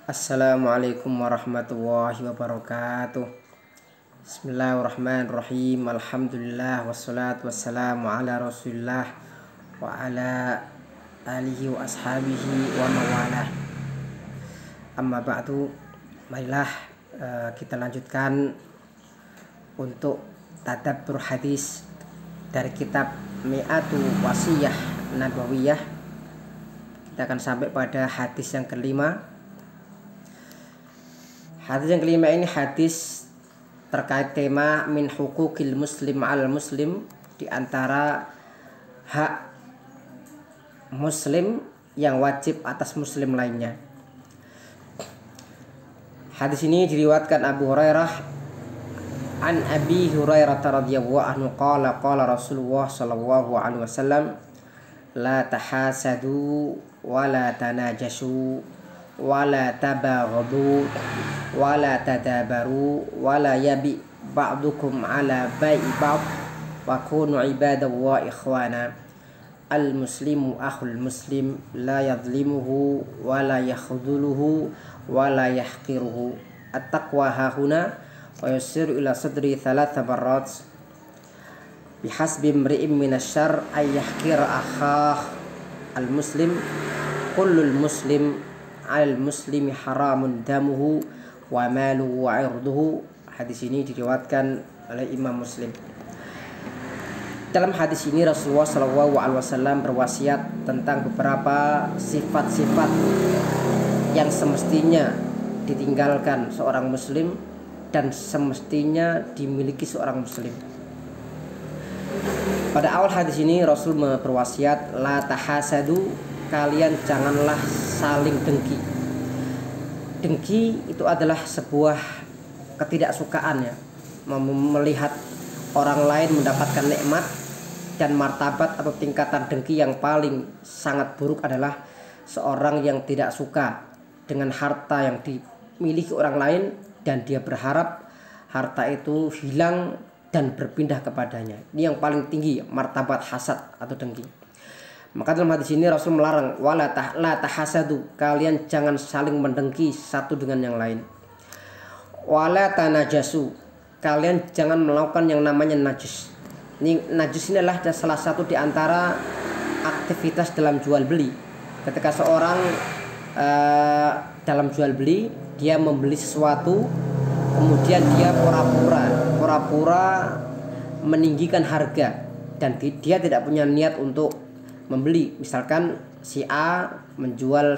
Assalamualaikum warahmatullahi wabarakatuh. Bismillahirrahmanirrahim. Alhamdulillah wassalatu wassalamu ala Rasulillah wa ala alihi wa ashabihi wa mawalah. Amma ba'du. Marilah kita lanjutkan untuk tadabbur hadis dari kitab Mi'atu Wasiyah Nabawiyah. Kita akan sampai pada hadis yang kelima. Hadis yang kelima ini hadis terkait tema min hukukil muslim al muslim, di antara hak muslim yang wajib atas muslim lainnya. Hadis ini diriwayatkan Abu Hurairah an Abi Hurairah radhiyallahu anhu qala qala Rasulullah sallallahu alaihi wasallam la tahasadu wa la tanajasu wala tabaghadu wala tadabaru wala yabi ba'dukum ala bai'i ba'd wa kunu ibadallah ikhwana. Al muslimu akhul muslim la yadhlimuhu wala yakhdhuluhu wala yahqiruhu. At-taqwa hahuna wa yusiru ila sadri thalatha marrat bihasbi imri'in minasyarr ay yahqira akhah al muslim kullul muslim al muslimi haramun damuhu wa maluhu wa irduhu. Hadis ini diriwayatkan oleh Imam Muslim. Dalam hadis ini Rasulullah SAW berwasiat tentang beberapa sifat-sifat yang semestinya ditinggalkan seorang muslim dan semestinya dimiliki seorang muslim. Pada awal hadis ini Rasul berwasiat la tahasadu, kalian janganlah saling dengki. Dengki itu adalah sebuah ketidaksukaan, ya, melihat orang lain mendapatkan nikmat dan martabat atau tingkatan dengki yang paling sangat buruk adalah seorang yang tidak suka dengan harta yang dimiliki orang lain dan dia berharap harta itu hilang dan berpindah kepadanya. Ini yang paling tinggi, martabat hasad atau dengki. Maka dalam hadis ini Rasul melarang wala tahasadu, kalian jangan saling mendengki satu dengan yang lain. Wala tanajasu, kalian jangan melakukan yang namanya najis. Ini najis ini adalah salah satu di antara aktivitas dalam jual beli. Ketika seorang dalam jual beli, dia membeli sesuatu, kemudian dia pura-pura meninggikan harga dan dia tidak punya niat untuk membeli. Misalkan si A menjual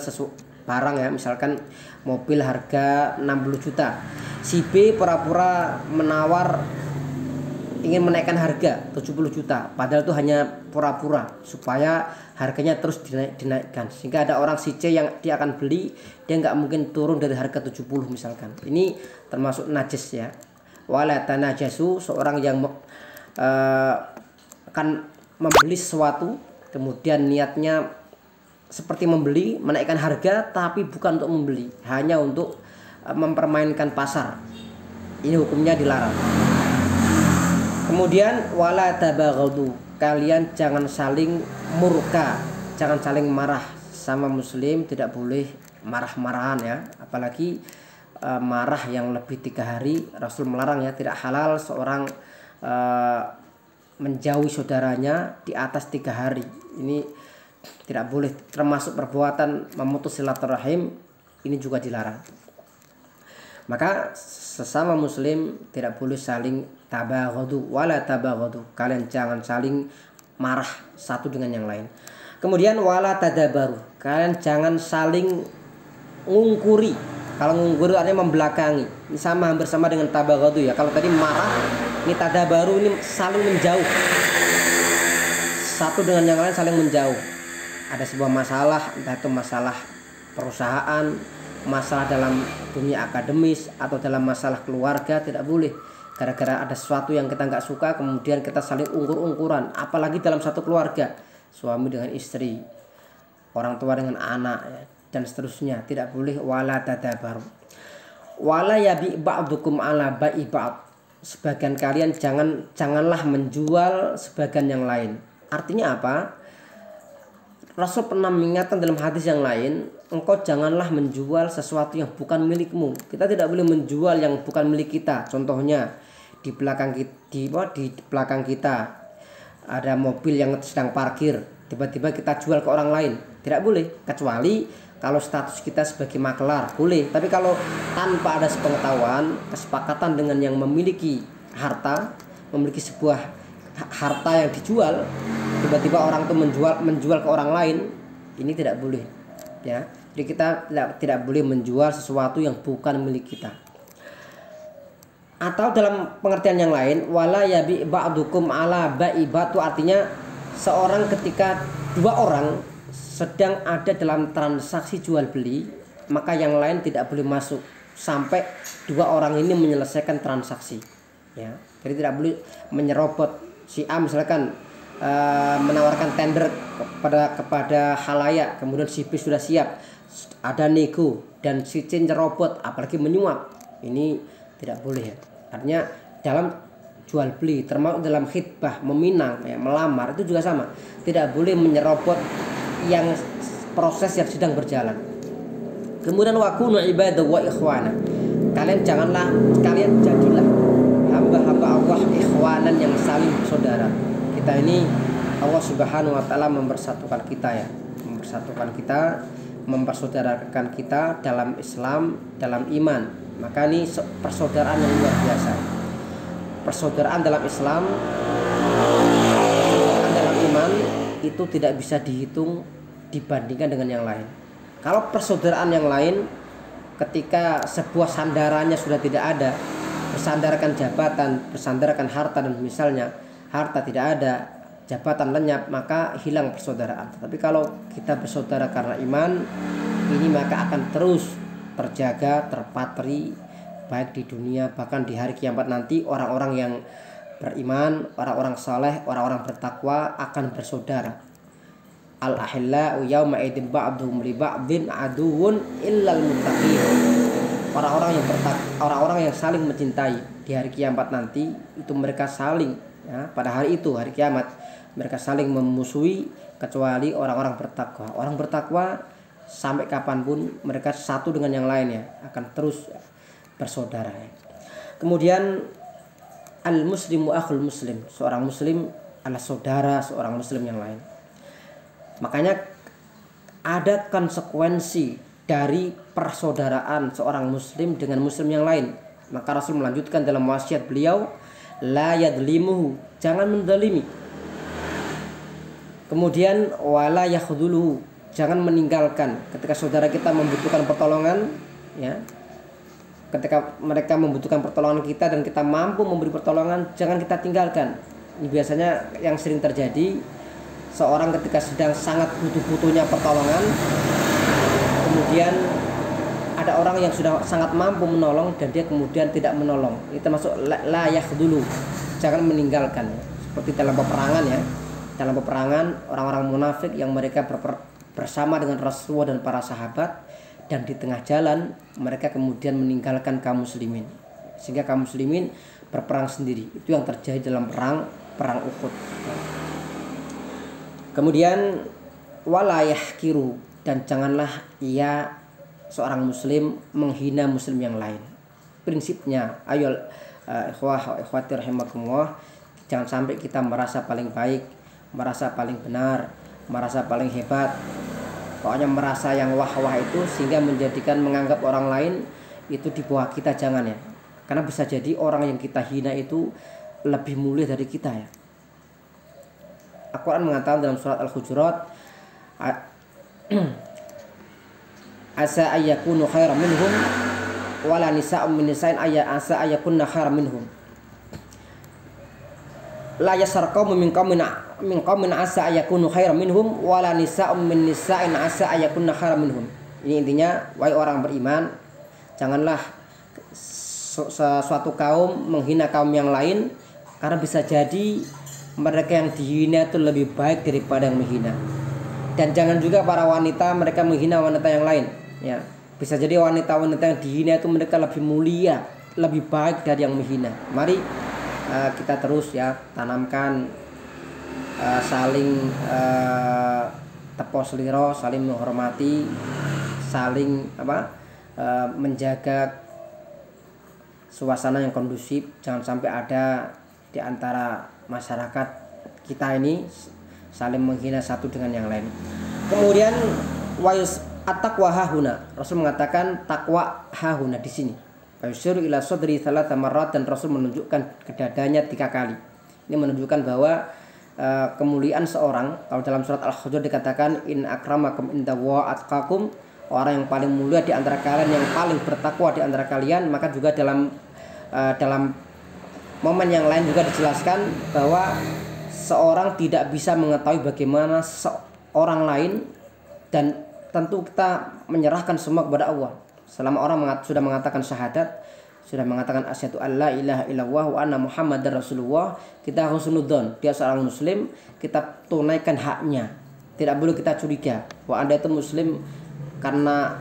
barang, ya, misalkan mobil harga 60 juta. Si B pura-pura menawar ingin menaikkan harga 70 juta. Padahal itu hanya pura-pura supaya harganya terus dinaikkan. Sehingga ada orang si C yang dia akan beli, dia nggak mungkin turun dari harga 70 misalkan. Ini termasuk najis, ya. Wala tanajasu, seorang yang akan membeli sesuatu kemudian niatnya seperti membeli, menaikkan harga, tapi bukan untuk membeli, hanya untuk mempermainkan pasar. Ini hukumnya dilarang. Kemudian wala tabaghadu, kalian jangan saling murka, jangan saling marah. Sama muslim tidak boleh marah-marahan, ya, apalagi marah yang lebih 3 hari. Rasul melarang, ya, tidak halal seorang menjauhi saudaranya di atas 3 hari. Ini tidak boleh, termasuk perbuatan memutus silaturahim, ini juga dilarang. Maka sesama muslim tidak boleh saling tabaghadu wala tabaghadu, kalian jangan saling marah satu dengan yang lain. Kemudian wala tadabaru, kalian jangan saling ngungkuri. Kalau ngungkuri artinya membelakangi. Ini hampir sama dengan tabaghadu, ya. Kalau tadi marah, ini tadabaru, ini saling menjauh. Satu dengan yang lain saling menjauh. Ada sebuah masalah, entah itu masalah perusahaan, masalah dalam dunia akademis, atau dalam masalah keluarga, tidak boleh. Gara-gara ada sesuatu yang kita nggak suka, kemudian kita saling ungkur-ungkuran. Apalagi dalam satu keluarga, suami dengan istri, orang tua dengan anak, ya, dan seterusnya. Tidak boleh. Wala tadabaru wala yabi ba'dukum ala bai'i ba'd, sebagian kalian janganlah menjual sebagian yang lain. Artinya apa? Rasul pernah mengingatkan dalam hadis yang lain, engkau janganlah menjual sesuatu yang bukan milikmu. Kita tidak boleh menjual yang bukan milik kita. Contohnya di belakang di belakang kita ada mobil yang sedang parkir, tiba-tiba kita jual ke orang lain. Tidak boleh, kecuali kalau status kita sebagai maklar boleh. Tapi kalau tanpa ada sepengetahuan, kesepakatan dengan yang memiliki harta, memiliki sebuah harta yang dijual, tiba-tiba orang itu menjual ke orang lain, ini tidak boleh, ya. Jadi kita tidak boleh menjual sesuatu yang bukan milik kita. Atau dalam pengertian yang lain, wala yabi ba'dukum ala ba'ibatu, artinya seorang ketika dua orang sedang ada dalam transaksi jual beli, maka yang lain tidak boleh masuk sampai dua orang ini menyelesaikan transaksi, ya. Jadi tidak boleh menyerobot. Si A misalkan menawarkan tender kepada halayak, kemudian si B sudah siap, ada nego, dan si C nyerobot, apalagi menyuap, ini tidak boleh, ya. Artinya dalam jual beli, termasuk dalam khitbah, meminang, ya, melamar, itu juga sama, tidak boleh menyerobot yang proses yang sedang berjalan. Kemudian wakunu ibadah wa ikhwana, kalian jadilah hamba-hamba Allah ikhwanan yang saling bersaudara. Kita ini Allah Subhanahu wa taala mempersatukan kita, ya. Mempersatukan kita, mempersaudarakan kita dalam Islam, dalam iman. Maka ini persaudaraan yang luar biasa. Persaudaraan dalam Islam, persaudaraan dalam iman itu tidak bisa dihitung dibandingkan dengan yang lain. Kalau persaudaraan yang lain, ketika sebuah sandarannya sudah tidak ada, bersandarkan jabatan, bersandarkan harta, dan misalnya harta tidak ada, jabatan lenyap, maka hilang persaudaraan. Tapi kalau kita bersaudara karena iman, ini maka akan terus terjaga, terpatri, baik di dunia bahkan di hari kiamat nanti. Orang-orang yang beriman, orang-orang saleh, orang-orang bertakwa akan bersaudara. Al-ahillau yawma idzin ba'duhum li ba'din aduwwun illal muttaqin. Orang-orang yang saling mencintai di hari kiamat nanti itu mereka saling, ya, pada hari itu, hari kiamat, mereka saling memusuhi kecuali orang-orang bertakwa. Orang bertakwa sampai kapanpun mereka satu dengan yang lainnya akan terus bersaudara, ya. Kemudian al-muslimu akhul muslim, seorang muslim adalah saudara seorang muslim yang lain. Makanya ada konsekuensi dari persaudaraan seorang muslim dengan muslim yang lain. Maka Rasul melanjutkan dalam wasiat beliau, la yadlimuhu, jangan mendalimi. Kemudian wala yakhdhuluhu, jangan meninggalkan ketika saudara kita membutuhkan pertolongan, ya. Ketika mereka membutuhkan pertolongan kita dan kita mampu memberi pertolongan, jangan kita tinggalkan. Ini biasanya yang sering terjadi, seorang ketika sedang sangat butuh-butuhnya pertolongan, kemudian ada orang yang sudah sangat mampu menolong dan dia kemudian tidak menolong. Itu termasuk layak dulu, jangan meninggalkan, ya. Seperti dalam peperangan, ya. Dalam peperangan orang-orang munafik yang mereka bersama dengan Rasulullah dan para sahabat, dan di tengah jalan mereka kemudian meninggalkan kaum muslimin, sehingga kaum muslimin berperang sendiri. Itu yang terjadi dalam perang Uhud. Kemudian walayah kiru, dan janganlah ia seorang muslim menghina muslim yang lain. Prinsipnya, ayo ikhwati rahimakumullah, jangan sampai kita merasa paling baik, merasa paling benar, merasa paling hebat, pokoknya merasa yang wah-wah itu, sehingga menganggap orang lain itu di bawah kita. Jangan, ya. Karena bisa jadi orang yang kita hina itu lebih mulia dari kita, ya. Al-Quran mengatakan dalam surat Al-Hujurat, asa ayyakunu khairan minhum wala nisa'un min nisa'in asa ayyakunna khairan minhum la yasarqamu min qaumin asa ayyakunu khairan minhum wala nisa'un min nisa'in asa ayyakunna khairan minhum. Ini intinya, wahai orang beriman, janganlah suatu kaum menghina kaum yang lain, karena bisa jadi mereka yang dihina itu lebih baik daripada yang menghina. Dan jangan juga para wanita mereka menghina wanita yang lain, ya. Bisa jadi wanita-wanita yang dihina itu mereka lebih mulia, lebih baik dari yang menghina. Mari kita terus, ya, tanamkan saling tepo seliro, saling menghormati, saling menjaga suasana yang kondusif. Jangan sampai ada di antara masyarakat kita ini saling menghina satu dengan yang lain. Kemudian at-taqwa hahuna, Rasul mengatakan takwa hahuna di sini. Yusyir ila sadri thalatha marrat, dan Rasul menunjukkan ke dadanya 3 kali. Ini menunjukkan bahwa kemuliaan seorang, kalau dalam surat Al-Hujurat dikatakan in akramakum indallahi atqakum, orang yang paling mulia di antara kalian, yang paling bertakwa di antara kalian. Maka juga dalam momen yang lain juga dijelaskan bahwa seorang tidak bisa mengetahui bagaimana seorang lain, dan tentu kita menyerahkan semua kepada Allah. Selama orang sudah mengatakan syahadat, sudah mengatakan asyhadu alla ilaha illallah wa anna muhammadar rasulullah, kita husnudzon, dia seorang muslim, kita tunaikan haknya. Tidak boleh kita curiga bahwa Anda itu muslim karena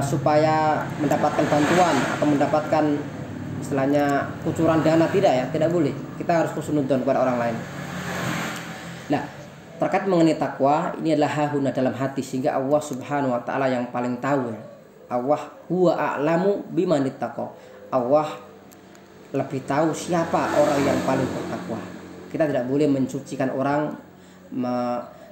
supaya mendapatkan bantuan atau mendapatkan istilahnya kucuran dana, tidak ya, tidak boleh. Kita harus husnudzon kepada orang lain. Nah, terkait mengenai takwa, ini adalah hahuna, dalam hati, sehingga Allah Subhanahu wa taala yang paling tahu ya. Allah huwa a'lamu bimanittaqo. Allah lebih tahu siapa orang yang paling bertakwa. Kita tidak boleh mensucikan orang,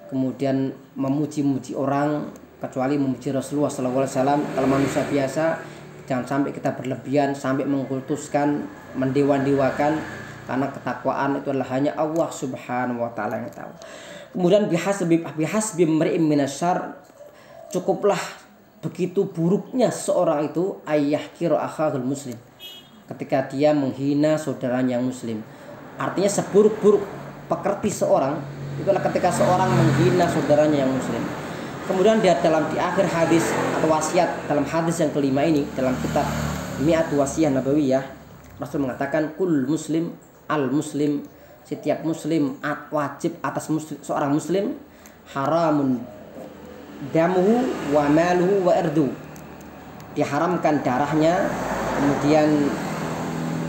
kemudian memuji-muji orang, kecuali memuji Rasulullah SAW. Kalau manusia biasa, jangan sampai kita berlebihan sampai mengkultuskan, mendewa-dewakan, karena ketakwaan itu adalah hanya Allah Subhanahu wa taala yang tahu. Kemudian bihasbi mri'in minasyarr, cukuplah begitu buruknya seorang itu ayah kiro akhahul muslim, ketika dia menghina saudaranya yang muslim. Artinya seburuk-buruk pekerti seorang itulah ketika seorang menghina saudaranya yang muslim. Kemudian dia di akhir hadis atau wasiat, dalam hadis yang kelima ini, dalam kitab Mi'atu Wasiyah Nabawiyah, Rasul mengatakan kul muslim al muslim, setiap muslim wajib atas seorang muslim haramun damuhu wa maluhu wa irdu, diharamkan darahnya, kemudian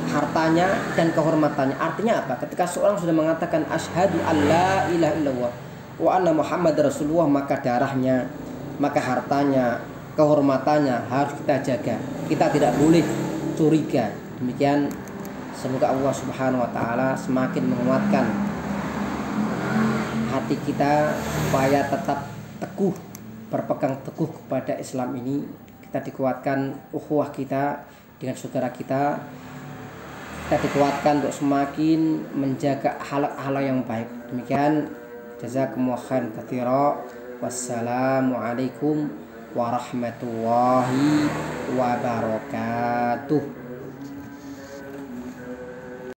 hartanya dan kehormatannya. Artinya apa? Ketika seorang sudah mengatakan asyhadu alla ilaha illallah wa anna muhammad rasulullah, maka darahnya, maka hartanya, kehormatannya harus kita jaga. Kita tidak boleh curiga. Demikian, semoga Allah Subhanahu wa taala semakin menguatkan hati kita supaya tetap teguh, berpegang teguh kepada Islam ini. Kita dikuatkan ukhuwah kita dengan saudara kita. Kita dikuatkan untuk semakin menjaga hal-hal yang baik. Demikian, jazakumullahu khairan katsira. Wassalamualaikum warahmatullahi wabarakatuh.